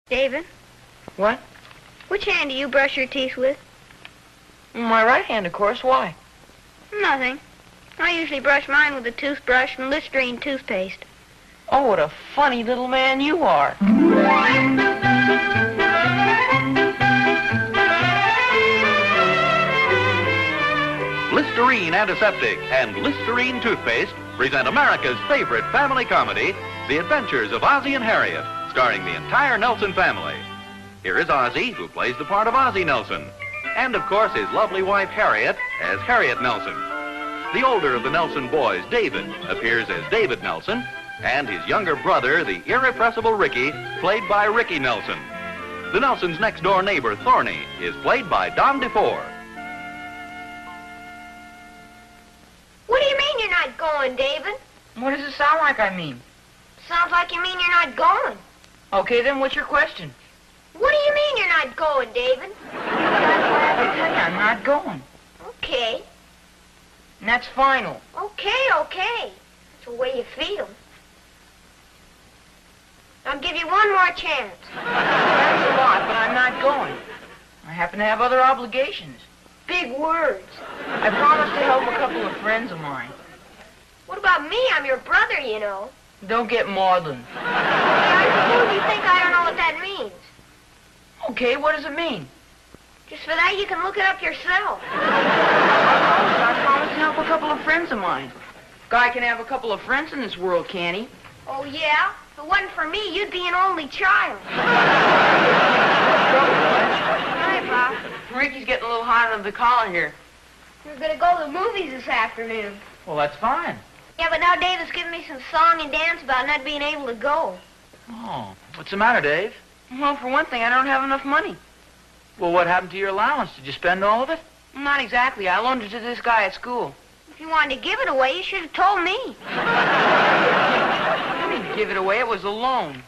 David? What? Which hand do you brush your teeth with? My right hand, of course. Why? Nothing. I usually brush mine with a toothbrush and Listerine toothpaste. Oh, what a funny little man you are. Listerine Antiseptic and Listerine Toothpaste present America's favorite family comedy, The Adventures of Ozzie and Harriet, starring the entire Nelson family. Here is Ozzie, who plays the part of Ozzie Nelson, and of course his lovely wife Harriet as Harriet Nelson. The older of the Nelson boys, David, appears as David Nelson, and his younger brother, the irrepressible Ricky, played by Ricky Nelson. The Nelsons' next-door neighbor, Thorny, is played by Don DeFore. What do you mean you're not going, David? What does it sound like I mean? Sounds like you mean you're not going. Okay, then what's your question? What do you mean you're not going, David? I tell you, I'm not going. Okay. And that's final. Okay. That's the way you feel. I'll give you one more chance. That's a lot, but I'm not going. I happen to have other obligations. Big words. I promised to help a couple of friends of mine. What about me? I'm your brother, you know. Don't get maudlin. I suppose you think I don't know what that means. Okay, what does it mean? Just for that, you can look it up yourself. I promised to help a couple of friends of mine. Guy can have a couple of friends in this world, can he? Oh, yeah? If it wasn't for me, you'd be an only child. Hi, Pop. Ricky's getting a little hot under the collar here. We're going to go to the movies this afternoon. Well, that's fine. Yeah, but now David's giving me some song and dance about not being able to go. Oh, what's the matter, Dave? Well, for one thing, I don't have enough money. Well, what happened to your allowance? Did you spend all of it? Not exactly. I loaned it to this guy at school. If you wanted to give it away, you should have told me. I didn't give it away. It was a loan.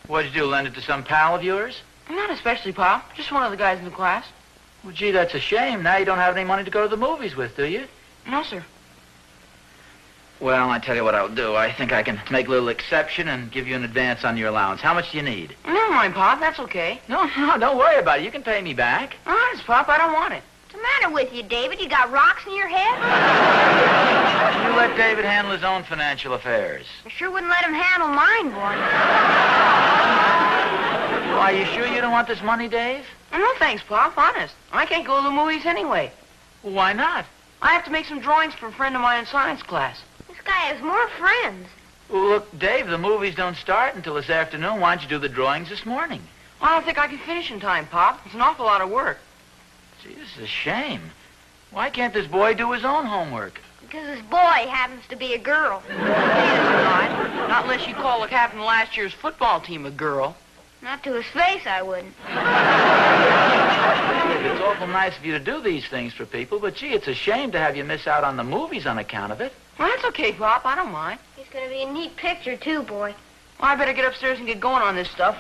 What'd you do, lend it to some pal of yours? Not especially, Pop. Just one of the guys in the class. Well, gee, that's a shame. Now you don't have any money to go to the movies with, do you? No, sir. Well, I tell you what I'll do. I think I can make a little exception and give you an advance on your allowance. How much do you need? Never mind, Pop. That's okay. No, don't worry about it. You can pay me back. Honest, Pop, I don't want it. What's the matter with you, David? You got rocks in your head? You let David handle his own financial affairs. I sure wouldn't let him handle mine, boy. Well, are you sure you don't want this money, Dave? No, thanks, Pop. Honest. I can't go to the movies anyway. Well, why not? I have to make some drawings for a friend of mine in science class. This guy has more friends. Well, look, Dave, the movies don't start until this afternoon. Why don't you do the drawings this morning? I don't think I can finish in time, Pop. It's an awful lot of work. Gee, this is a shame. Why can't this boy do his own homework? Because this boy happens to be a girl. Not unless you call the captain of last year's football team a girl. Not to his face, I wouldn't. It's awful nice of you to do these things for people, but gee, it's a shame to have you miss out on the movies on account of it. Well, that's okay, Pop. I don't mind. It's going to be a neat picture, too, boy. Well, I better get upstairs and get going on this stuff.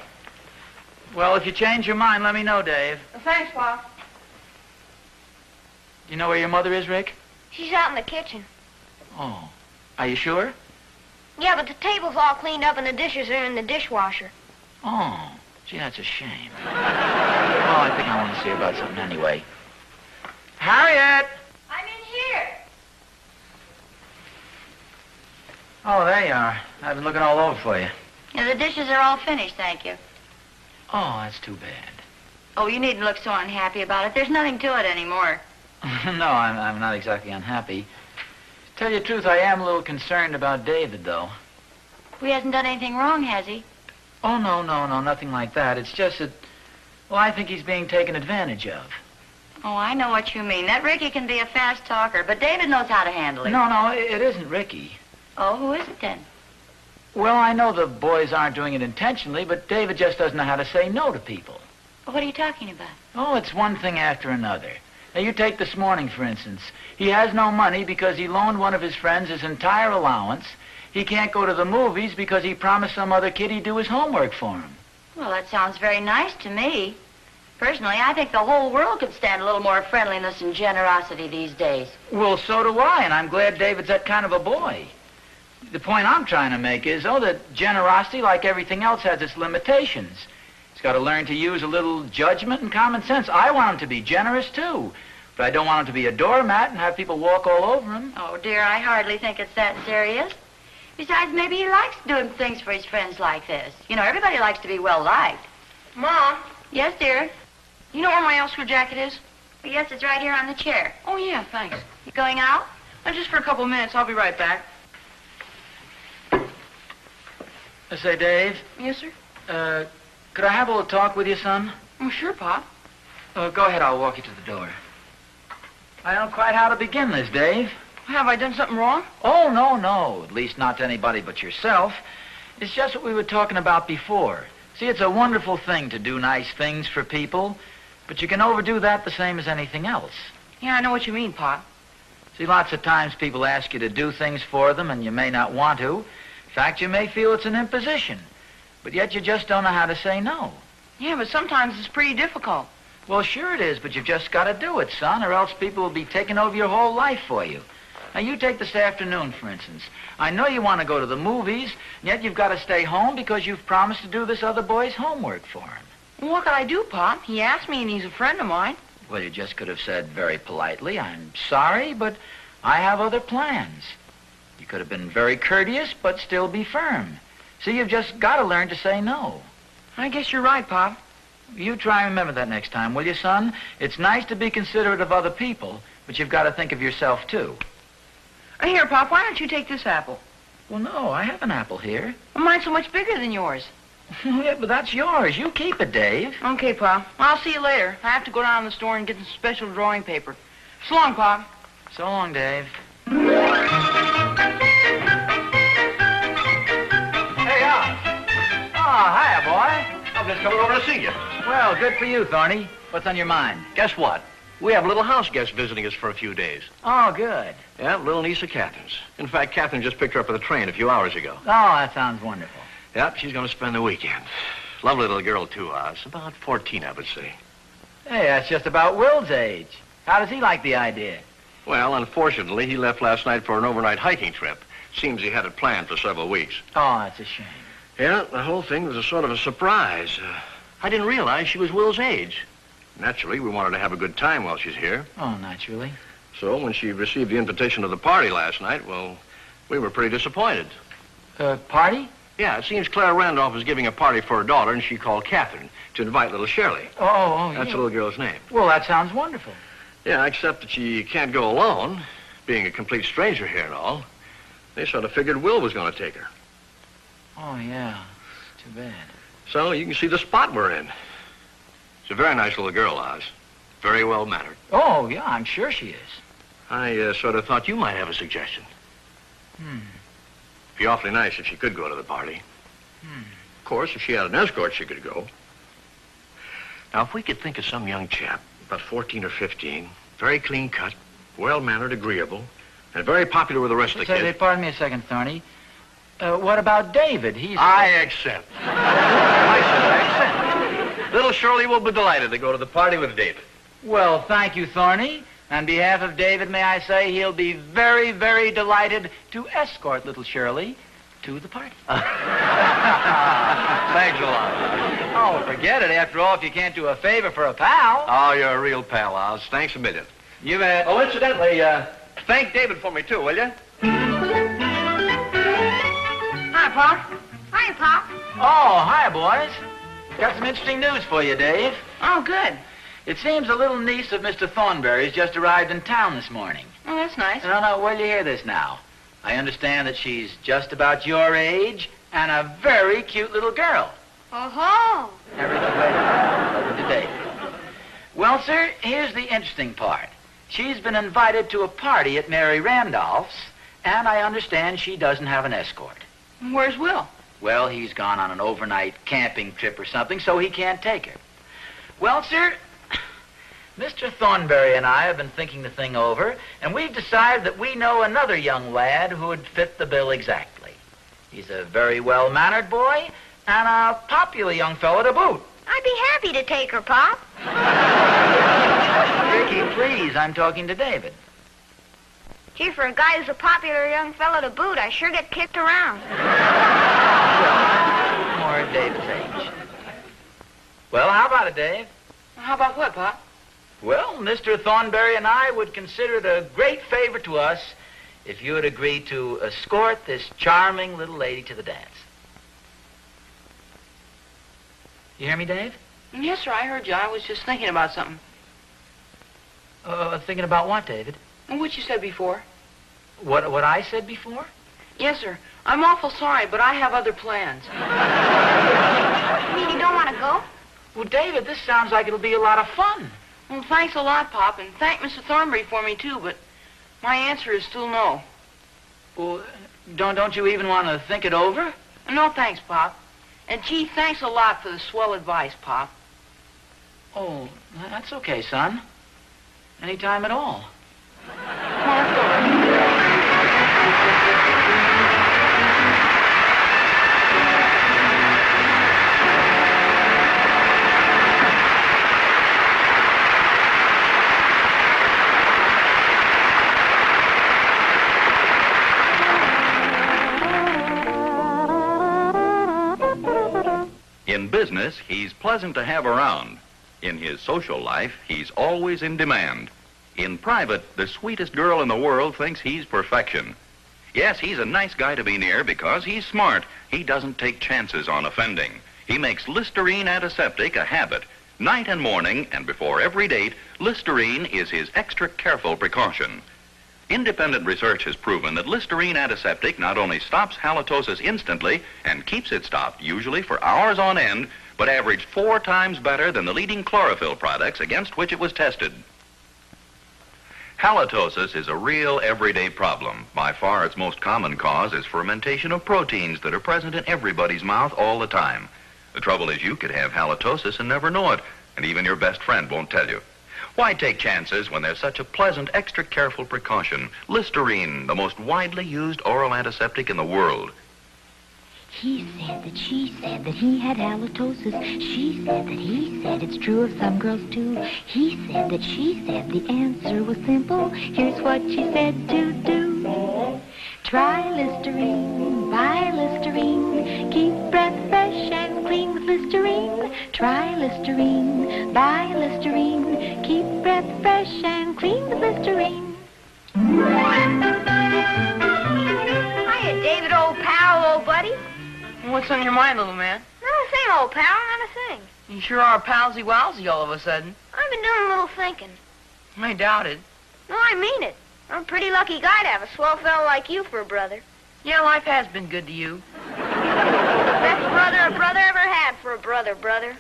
Well, if you change your mind, let me know, Dave. Well, thanks, Pop. You know where your mother is, Rick? She's out in the kitchen. Oh, are you sure? Yeah, but the table's all cleaned up and the dishes are in the dishwasher. Oh, gee, that's a shame. Oh, I think I want to see about something anyway. Harriet! I'm in here. Oh, there you are. I've been looking all over for you. Yeah, the dishes are all finished, thank you. Oh, that's too bad. Oh, you needn't look so unhappy about it. There's nothing to it anymore. No, I'm not exactly unhappy. To tell you the truth, I am a little concerned about David, though. He hasn't done anything wrong, has he? Oh, no, nothing like that. It's just that, well, I think he's being taken advantage of. Oh, I know what you mean. That Ricky can be a fast talker, but David knows how to handle him. No, it isn't Ricky. Oh, who is it then? Well, I know the boys aren't doing it intentionally, but David just doesn't know how to say no to people. What are you talking about? Oh, it's one thing after another. Now, you take this morning, for instance. He has no money because he loaned one of his friends his entire allowance. He can't go to the movies because he promised some other kid he'd do his homework for him. Well, that sounds very nice to me. Personally, I think the whole world could stand a little more friendliness and generosity these days. Well, so do I, and I'm glad David's that kind of a boy. The point I'm trying to make is, that generosity, like everything else, has its limitations. He's got to learn to use a little judgment and common sense. I want him to be generous, too. But I don't want him to be a doormat and have people walk all over him. Oh, dear, I hardly think it's that serious. Besides, maybe he likes doing things for his friends like this. You know, everybody likes to be well-liked. Mom, Yes, dear? you know where my Elsker jacket is? Yes, it's right here on the chair. Oh, yeah, thanks. You going out? Just for a couple of minutes. I'll be right back. I say, Dave, Yes, sir? could I have a little talk with you, son? Oh, sure, Pop. Go ahead, I'll walk you to the door. I don't quite how to begin this, Dave. Have I done something wrong? Oh, no. At least not to anybody but yourself. It's just what we were talking about before. See, it's a wonderful thing to do nice things for people, but you can overdo that the same as anything else. Yeah, I know what you mean, Pop. See, lots of times people ask you to do things for them and you may not want to. In fact, you may feel it's an imposition, but yet you just don't know how to say no. Yeah, but sometimes it's pretty difficult. Well, sure it is, but you've just got to do it, son, or else people will be taking over your whole life for you. Now, you take this afternoon, for instance. I know you want to go to the movies, and yet you've got to stay home because you've promised to do this other boy's homework for him. Well, what could I do, Pop? He asked me, and he's a friend of mine. Well, you just could have said very politely, I'm sorry, but I have other plans. You could have been very courteous, but still be firm. See, you've just got to learn to say no. I guess you're right, Pop. You try and remember that next time, will you, son? It's nice to be considerate of other people, but you've got to think of yourself, too. Here, Pop, why don't you take this apple? Well, no, I have an apple here. Well, mine's so much bigger than yours. Yeah, but that's yours. You keep it, Dave. Okay, Pop. I'll see you later. I have to go down to the store and get some special drawing paper. So long, Pop. So long, Dave. Hey, Al. Oh, hiya, boy. I'm just coming over to see you. Well, good for you, Thorny. What's on your mind? Guess what? We have a little house guest visiting us for a few days. Oh, good. Yeah, little niece of Catherine's. In fact, Catherine just picked her up at the train a few hours ago. Oh, that sounds wonderful. Yep, she's going to spend the weekend. Lovely little girl, too, Oz. About 14, I would say. Hey, that's just about Will's age. How does he like the idea? Well, unfortunately, he left last night for an overnight hiking trip. Seems he had it planned for several weeks. Oh, that's a shame. Yeah, the whole thing was a sort of a surprise. I didn't realize she was Will's age. Naturally, we wanted to have a good time while she's here. Oh, naturally. So when she received the invitation to the party last night, well, we were pretty disappointed. Party? Yeah, it seems Clara Randolph is giving a party for her daughter, and she called Catherine to invite little Shirley. Oh, That's the little girl's name. Well, that sounds wonderful. Yeah, except that she can't go alone, being a complete stranger here and all. They sort of figured Will was going to take her. Oh, yeah. It's too bad. So you can see the spot we're in. She's a very nice little girl, Oz. Very well-mannered. Oh, yeah, I'm sure she is. I sort of thought you might have a suggestion. It'd be awfully nice if she could go to the party. Of course, if she had an escort, she could go. Now, if we could think of some young chap, about 14 or 15, very clean-cut, well-mannered, agreeable, and very popular with the rest of the kids. Pardon me a second, Thorny. What about David? He's... I accept. I said I accept. Little Shirley will be delighted to go to the party with David. Well, thank you, Thorny. On behalf of David, may I say he'll be very, very delighted to escort little Shirley to the party. Thanks a lot. Oh, forget it. After all, if you can't do a favor for a pal. Oh, you're a real pal, Oz. Thanks a million. You bet. Oh, incidentally, thank David for me, too, will you? Hi, Pop. Hiya, Pop. Oh, hi, boys. Got some interesting news for you, Dave. Oh, good. It seems a little niece of Mr. Thornberry's just arrived in town this morning. Oh, that's nice. No, where'll you hear this now? I understand that she's just about your age and a very cute little girl. Oh-ho. Everything waiting to David. Well, sir, here's the interesting part. She's been invited to a party at Mary Randolph's, and I understand she doesn't have an escort. Where's Will? Well, he's gone on an overnight camping trip or something, so he can't take her. Well, sir, Mr. Thornberry and I have been thinking the thing over, and we've decided that we know another young lad who would fit the bill exactly. He's a very well-mannered boy and a popular young fellow to boot. I'd be happy to take her, Pop. Ricky, please, I'm talking to David. Gee, for a guy who's a popular young fellow to boot, I sure get kicked around. More David's age. Well, how about it, Dave? How about what, Pop? Well, Mr. Thornberry and I would consider it a great favor to us if you would agree to escort this charming little lady to the dance. You hear me, Dave? Yes, sir, I heard you. I was just thinking about something. Thinking about what, David? What you said before. What I said before? Yes, sir. I'm awful sorry, but I have other plans. You mean you don't want to go? Well, David, this sounds like it'll be a lot of fun. Well, thanks a lot, Pop, and thank Mr. Thornberry for me, too, but my answer is still no. Well, don't you even want to think it over? No, thanks, Pop. And, gee, thanks a lot for the swell advice, Pop. Oh, that's okay, son. Anytime at all. Come on, let's go. In business, he's pleasant to have around. In his social life, he's always in demand. In private, the sweetest girl in the world thinks he's perfection. Yes, he's a nice guy to be near because he's smart. He doesn't take chances on offending. He makes Listerine antiseptic a habit. Night and morning, and before every date, Listerine is his extra careful precaution. Independent research has proven that Listerine antiseptic not only stops halitosis instantly and keeps it stopped usually for hours on end, but averaged 4 times better than the leading chlorophyll products against which it was tested. Halitosis is a real everyday problem. By far its most common cause is fermentation of proteins that are present in everybody's mouth all the time. The trouble is you could have halitosis and never know it, and even your best friend won't tell you. Why take chances when there's such a pleasant, extra careful precaution? Listerine, the most widely used oral antiseptic in the world. He said that she said that he had halitosis. She said that he said it's true of some girls too. He said that she said the answer was simple. Here's what she said to do. Try Listerine, buy Listerine. Keep breath fresh and clean with Listerine. Try Listerine, buy Listerine. Keep breath fresh and clean with Listerine. Hiya, David, old pal, old buddy. What's on your mind, little man? Not a thing, old pal, not a thing. You sure are palsy-walsy all of a sudden. I've been doing a little thinking. I doubt it. No, I mean it. I'm a pretty lucky guy to have a swell fellow like you for a brother. Yeah, life has been good to you. Best brother a brother ever had for a brother. Never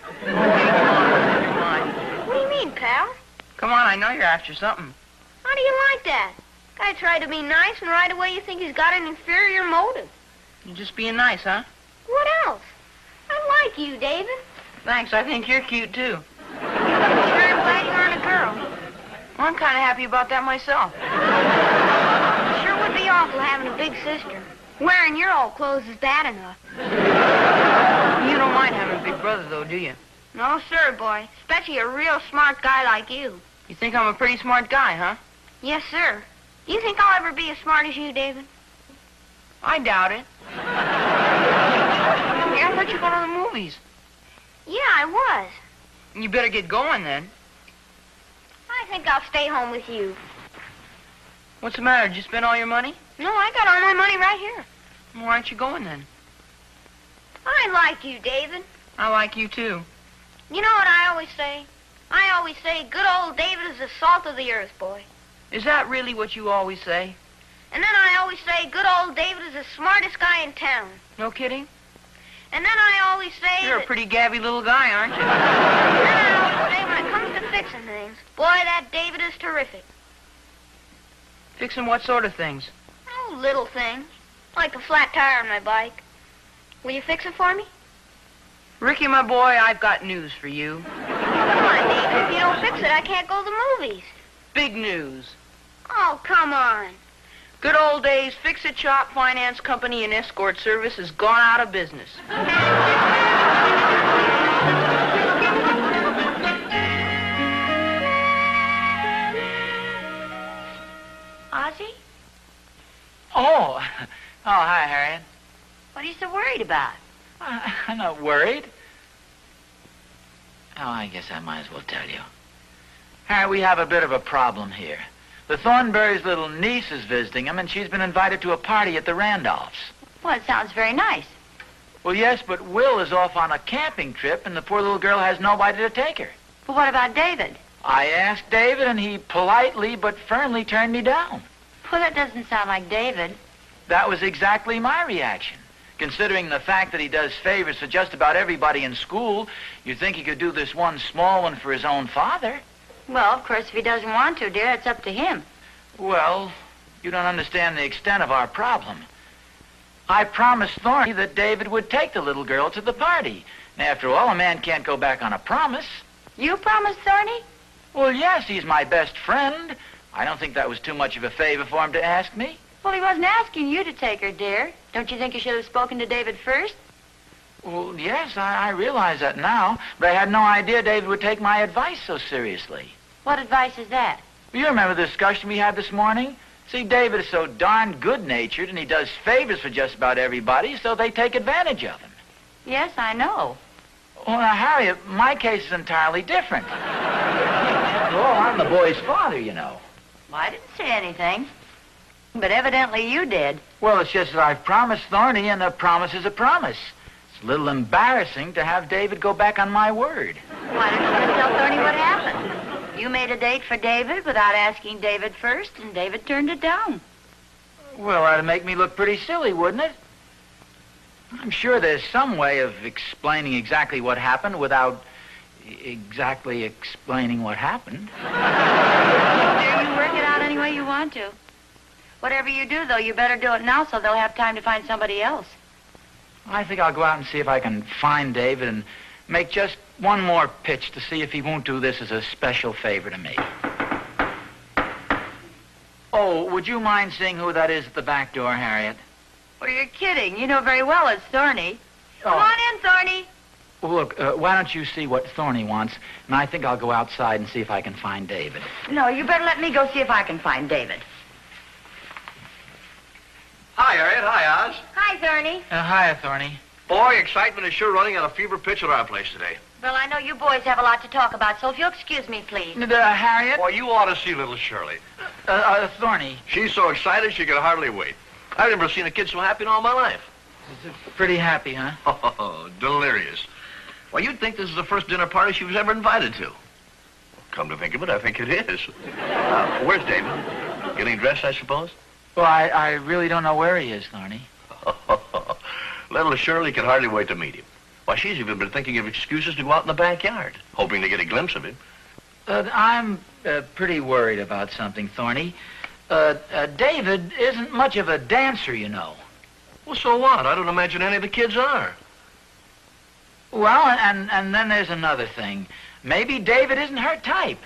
mind. What do you mean, pal? Come on, I know you're after something. How do you like that? Guy tried to be nice, and right away you think he's got an inferior motive. You're just being nice, huh? What else? I like you, David. Thanks, I think you're cute, too. Sure, I'm glad you aren't a girl. Well, I'm kind of happy about that myself. Sure would be awful having a big sister. Wearing your old clothes is bad enough. You don't mind having a big brother, though, do you? No, sir, boy. Especially a real smart guy like you. You think I'm a pretty smart guy, huh? Yes, sir. Do you think I'll ever be as smart as you, David? I doubt it. Yeah, I thought you were going to the movies. Yeah, I was. You better get going, then. I think I'll stay home with you. What's the matter? Did you spend all your money? No, I got all my money right here. Well, why aren't you going, then? I like you, David. I like you, too. You know what I always say? I always say good old David is the salt of the earth, boy. Is that really what you always say? And then I always say good old David is the smartest guy in town. No kidding? And then I always say You're a pretty gabby little guy, aren't you? And then I always say when it comes to fixing things, boy, that David is terrific. Fixing what sort of things? Oh, little things. Like a flat tire on my bike. Will you fix it for me? Ricky, my boy, I've got news for you. Come on, David. If you don't fix it, I can't go to the movies. Big news. Oh, come on. Good old days, Fix-It Shop Finance Company and Escort Service has gone out of business. Ozzie? Oh, hi, Harriet. What are you so worried about? I'm not worried. Oh, I guess I might as well tell you. Harry, we have a bit of a problem here. The Thornberry's little niece is visiting him, and she's been invited to a party at the Randolphs. Well, it sounds very nice. Well, yes, but Will is off on a camping trip, and the poor little girl has nobody to take her. But what about David? I asked David, and he politely but firmly turned me down. Well, that doesn't sound like David. That was exactly my reaction. Considering the fact that he does favors for just about everybody in school, you'd think he could do this one small one for his own father. Well, of course, if he doesn't want to, dear, it's up to him. Well, you don't understand the extent of our problem. I promised Thorny that David would take the little girl to the party. And after all, a man can't go back on a promise. You promised, Thorny? Well, yes, he's my best friend. I don't think that was too much of a favor for him to ask me. Well, he wasn't asking you to take her, dear. Don't you think you should have spoken to David first? Well, yes, I realize that now, but I had no idea David would take my advice so seriously. What advice is that? You remember the discussion we had this morning? See, David is so darn good-natured, and he does favors for just about everybody, so they take advantage of him. Yes, I know. Well, now, Harriet, my case is entirely different. After all, I'm the boy's father, you know. Well, I didn't say anything. But evidently you did. Well, it's just that I've promised Thorny, and a promise is a promise. It's a little embarrassing to have David go back on my word. Why don't you just tell Thorny what happened? You made a date for David without asking David first, and David turned it down. Well, that'd make me look pretty silly, wouldn't it? I'm sure there's some way of explaining exactly what happened without exactly explaining what happened. Dear, you work it out any way you want to. Whatever you do, though, you better do it now so they'll have time to find somebody else. I think I'll go out and see if I can find David and make just one more pitch to see if he won't do this as a special favor to me. Oh, would you mind seeing who that is at the back door, Harriet? Well, you're kidding. You know very well it's Thorny. Oh. Come on in, Thorny. Well, look, why don't you see what Thorny wants, and I think I'll go outside and see if I can find David. No, you better let me go see if I can find David. Hi, Harriet. Hi, Oz. Hi, Thorny. Hiya, Thorny. Boy, excitement is sure running at a fever pitch at our place today. Well, I know you boys have a lot to talk about, so if you'll excuse me, please. Harriet? Boy, you ought to see little Shirley. Thorny. She's so excited she could hardly wait. I've never seen a kid so happy in all my life. Pretty happy, huh? Oh, delirious. Well, you'd think this is the first dinner party she was ever invited to. Come to think of it, I think it is. Where's David? Getting dressed, I suppose? Well, I really don't know where he is, Thorny. Little Shirley can hardly wait to meet him. Why, she's even been thinking of excuses to go out in the backyard, hoping to get a glimpse of him. I'm pretty worried about something, Thorny. David isn't much of a dancer, you know. Well, so what? I don't imagine any of the kids are. Well, and then there's another thing. Maybe David isn't her type.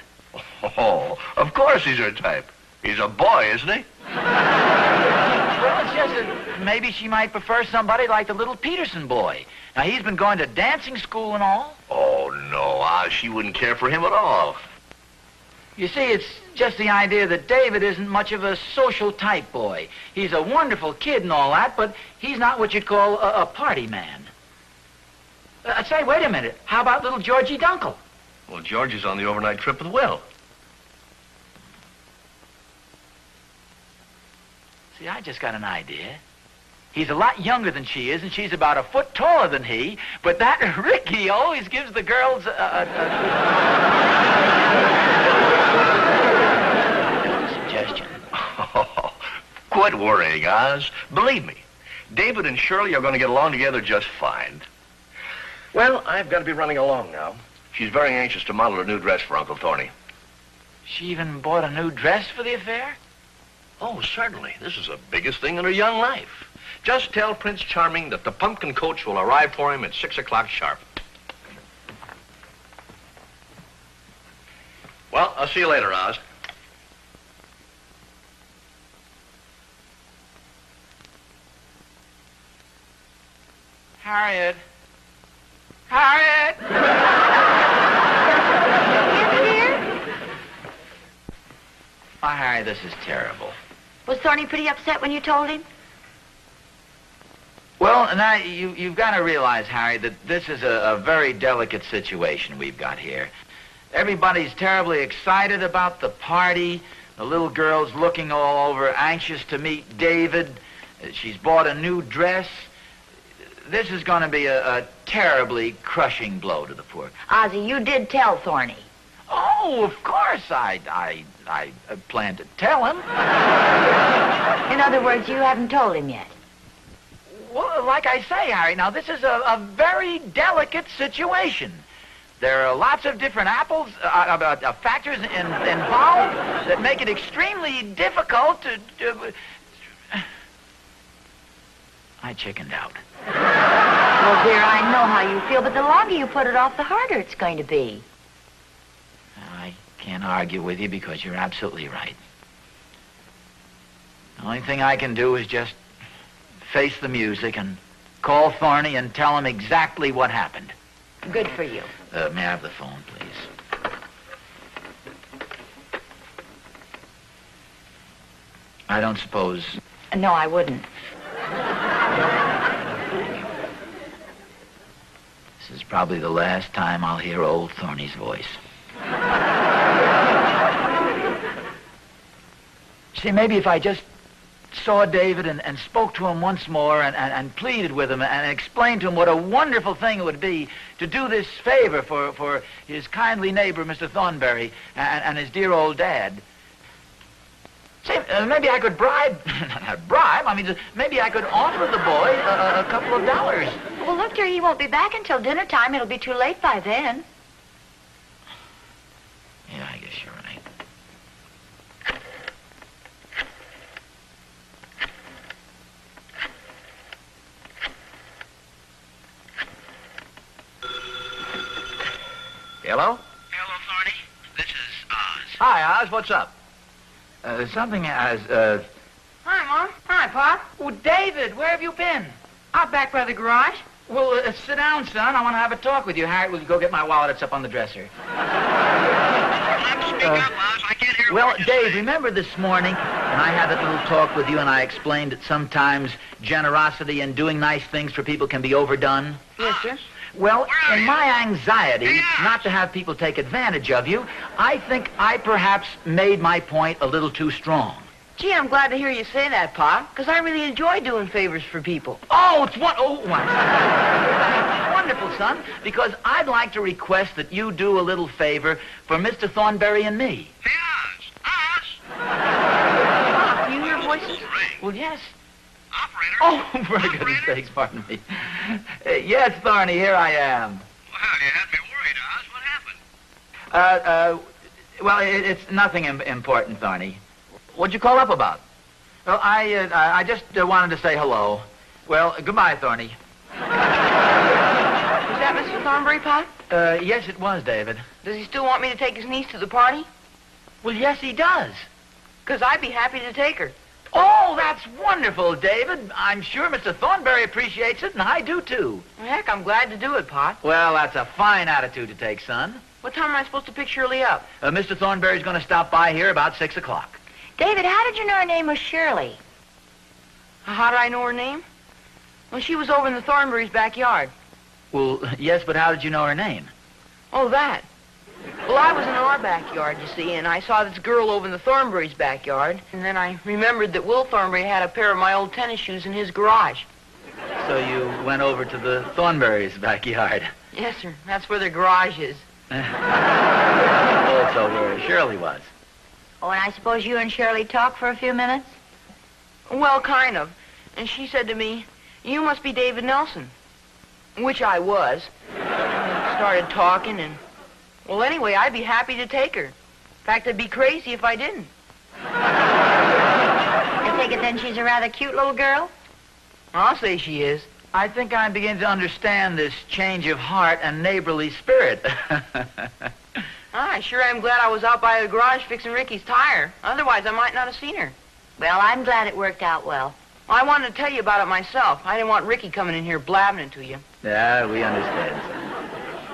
Oh, of course he's her type. He's a boy, isn't he? Well, it's just that maybe she might prefer somebody like the little Peterson boy. Now, he's been going to dancing school and all. Oh, no, she wouldn't care for him at all. You see, it's just the idea that David isn't much of a social type boy. He's a wonderful kid and all that, but he's not what you'd call a party man. Say, wait a minute. How about little Georgie Dunkel? Well, George is on the overnight trip with Will. See, I just got an idea. He's a lot younger than she is, and she's about a foot taller than he, but that Ricky always gives the girls suggestion. Oh, quit worrying, Oz. Believe me, David and Shirley are going to get along together just fine. Well, I've got to be running along now. She's very anxious to model a new dress for Uncle Thorny. She even bought a new dress for the affair? Oh, certainly. This is the biggest thing in her young life. Just tell Prince Charming that the pumpkin coach will arrive for him at 6 o'clock sharp. Well, I'll see you later, Oz. Harriet. Harriet! Oh, Harry, this is terrible. Was Thorny pretty upset when you told him? Well, Well, now, you've got to realize, Harry, that this is a very delicate situation we've got here. Everybody's terribly excited about the party. The little girl's looking all over, anxious to meet David. She's bought a new dress. This is going to be a terribly crushing blow to the poor. Ozzie, you did tell Thorny. Oh, of course I plan to tell him. In other words, you haven't told him yet. Well, like I say, Harry, now this is a very delicate situation. There are lots of different factors involved that make it extremely difficult to... I chickened out. Well, dear, I know how you feel, but the longer you put it off, the harder it's going to be. I can't argue with you because you're absolutely right. The only thing I can do is just face the music and call Thorny and tell him exactly what happened. Good for you. May I have the phone, please? I don't suppose... No, I wouldn't. This is probably the last time I'll hear old Thorny's voice. See, maybe if I just saw David and spoke to him once more and pleaded with him and explained to him what a wonderful thing it would be to do this favor for his kindly neighbor, Mr. Thornberry, and his dear old dad. Say, maybe I could bribe, not bribe, I mean, maybe I could offer the boy a couple of dollars. Well, look, dear, he won't be back until dinner time. It'll be too late by then. Yeah, I guess you're right. Hello? Hello, Thorny. This is Oz. Hi, Oz. What's up? Something as, Hi, Mom. Hi, Pop. Oh, David, where have you been? Out back by the garage. Well, sit down, son. I want to have a talk with you. Harriet, will you go get my wallet? It's up on the dresser. Speak up, Oz. I can't hear Well, what you're Dave, saying. remember this morning when I had that little talk with you and I explained that sometimes generosity and doing nice things for people can be overdone? Yes, sir. Well, in my anxiety not to have people take advantage of you, I think I perhaps made my point a little too strong. Gee, I'm glad to hear you say that, Pop, because I really enjoy doing favors for people. Oh, it's wonderful, son, because I'd like to request that you do a little favor for Mr. Thornberry and me. Hey, Oz! Pop, do you hear voices? Well, yes. Operator? Oh, for goodness sakes, pardon me. Yes, Thorny, here I am. Well, you had me worried, Oz. What happened? Well, it's nothing important, Thorny. What'd you call up about? Well, I just wanted to say hello. Well, goodbye, Thorny. Was that Mr. Thornberry, Pop? Yes, it was, David. Does he still want me to take his niece to the party? Well, yes, he does. Because I'd be happy to take her. Oh, that's wonderful, David. I'm sure Mr. Thornberry appreciates it, and I do, too. Well, heck, I'm glad to do it, Pop. Well, that's a fine attitude to take, son. What time am I supposed to pick Shirley up? Mr. Thornberry's going to stop by here about 6 o'clock. David, how did you know her name was Shirley? How did I know her name? Well, she was over in the Thornberry's backyard. Well, yes, but how did you know her name? Oh, that. Well, I was in our backyard, you see, and I saw this girl over in the Thornberry's backyard, and then I remembered that Will Thornberry had a pair of my old tennis shoes in his garage. So you went over to the Thornberry's backyard. Yes, sir. That's where their garage is. Also where Shirley was. Oh, and I suppose you and Shirley talked for a few minutes? Well, kind of. And she said to me, "You must be David Nelson." Which I was. And we started talking, and... Well, anyway, I'd be happy to take her. In fact, I'd be crazy if I didn't. I take it then she's a rather cute little girl? I'll say she is. I think I'm beginning to understand this change of heart and neighborly spirit. I sure am glad I was out by the garage fixing Ricky's tire. Otherwise, I might not have seen her. Well, I'm glad it worked out well. I wanted to tell you about it myself. I didn't want Ricky coming in here blabbing it to you. Yeah, we understand.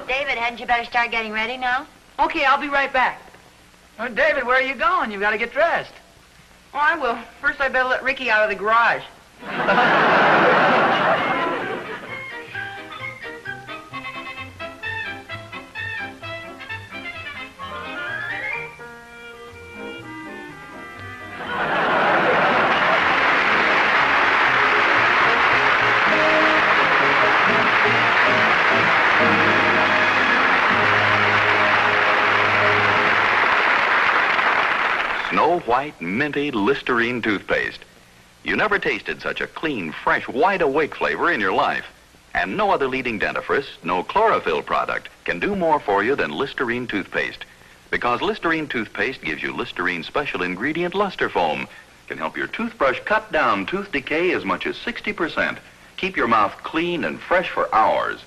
David, hadn't you better start getting ready now? Okay, I'll be right back. Oh, David, where are you going? You've got to get dressed. Oh, I will. First, I better let Ricky out of the garage. snow-white, minty Listerine toothpaste. You never tasted such a clean, fresh, wide-awake flavor in your life. And no other leading dentifrice, no chlorophyll product, can do more for you than Listerine toothpaste. Because Listerine toothpaste gives you Listerine's special ingredient, luster foam. Can help your toothbrush cut down tooth decay as much as 60%. Keep your mouth clean and fresh for hours.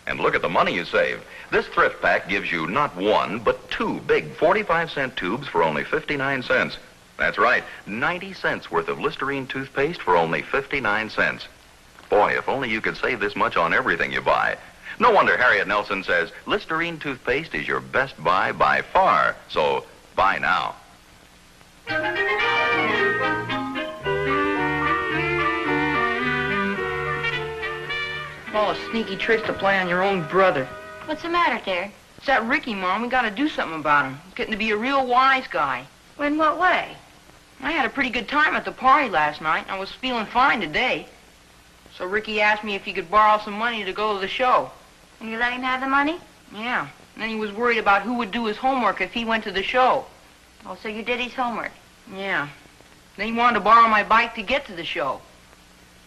And look at the money you save. This thrift pack gives you not one, but two big 45-cent tubes for only 59 cents. That's right, 90 cents worth of Listerine toothpaste for only 59 cents. Boy, if only you could save this much on everything you buy. No wonder Harriet Nelson says Listerine toothpaste is your best buy by far. So, buy now. All the sneaky tricks to play on your own brother. What's the matter, dear? It's that Ricky, Mom. We gotta do something about him. He's getting to be a real wise guy. In what way? I had a pretty good time at the party last night. I was feeling fine today. So Ricky asked me if he could borrow some money to go to the show. And you let him have the money? Yeah. And then he was worried about who would do his homework if he went to the show. Oh, so you did his homework. Yeah. Then he wanted to borrow my bike to get to the show.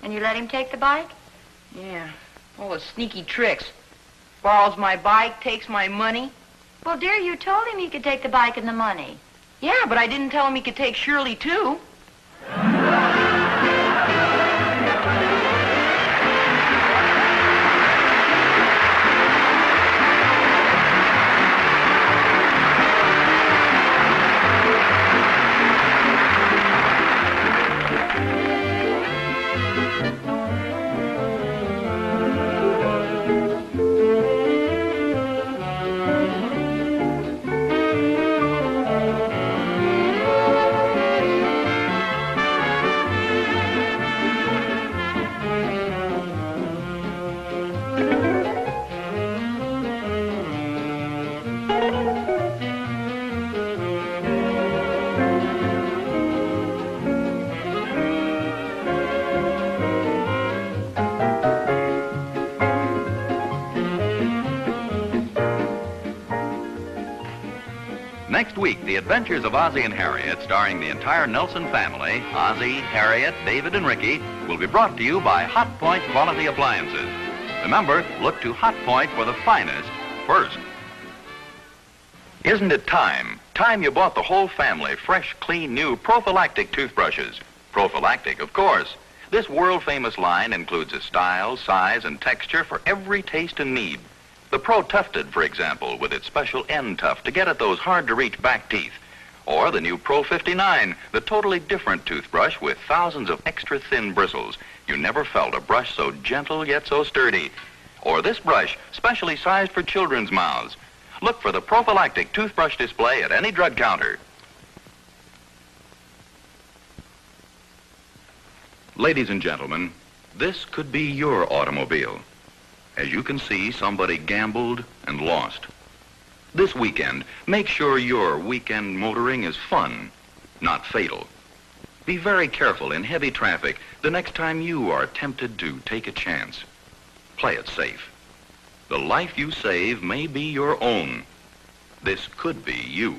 And you let him take the bike? Yeah. All the sneaky tricks. Borrows my bike, takes my money. Well, dear, you told him he could take the bike and the money. Yeah, but I didn't tell him he could take Shirley, too. Next week, The Adventures of Ozzie and Harriet, starring the entire Nelson family, Ozzie, Harriet, David, and Ricky, will be brought to you by Hot Point Quality Appliances. Remember, look to Hot Point for the finest first. Isn't it time? Time you bought the whole family fresh, clean, new prophylactic toothbrushes. Prophylactic, of course. This world-famous line includes a style, size, and texture for every taste and need. The Pro Tufted, for example, with its special end tuft to get at those hard-to-reach back teeth. Or the new Pro 59, the totally different toothbrush with thousands of extra thin bristles. You never felt a brush so gentle yet so sturdy. Or this brush, specially sized for children's mouths. Look for the prophylactic toothbrush display at any drug counter. Ladies and gentlemen, this could be your automobile. As you can see, somebody gambled and lost. This weekend, make sure your weekend motoring is fun, not fatal. Be very careful in heavy traffic the next time you are tempted to take a chance. Play it safe. The life you save may be your own. This could be you.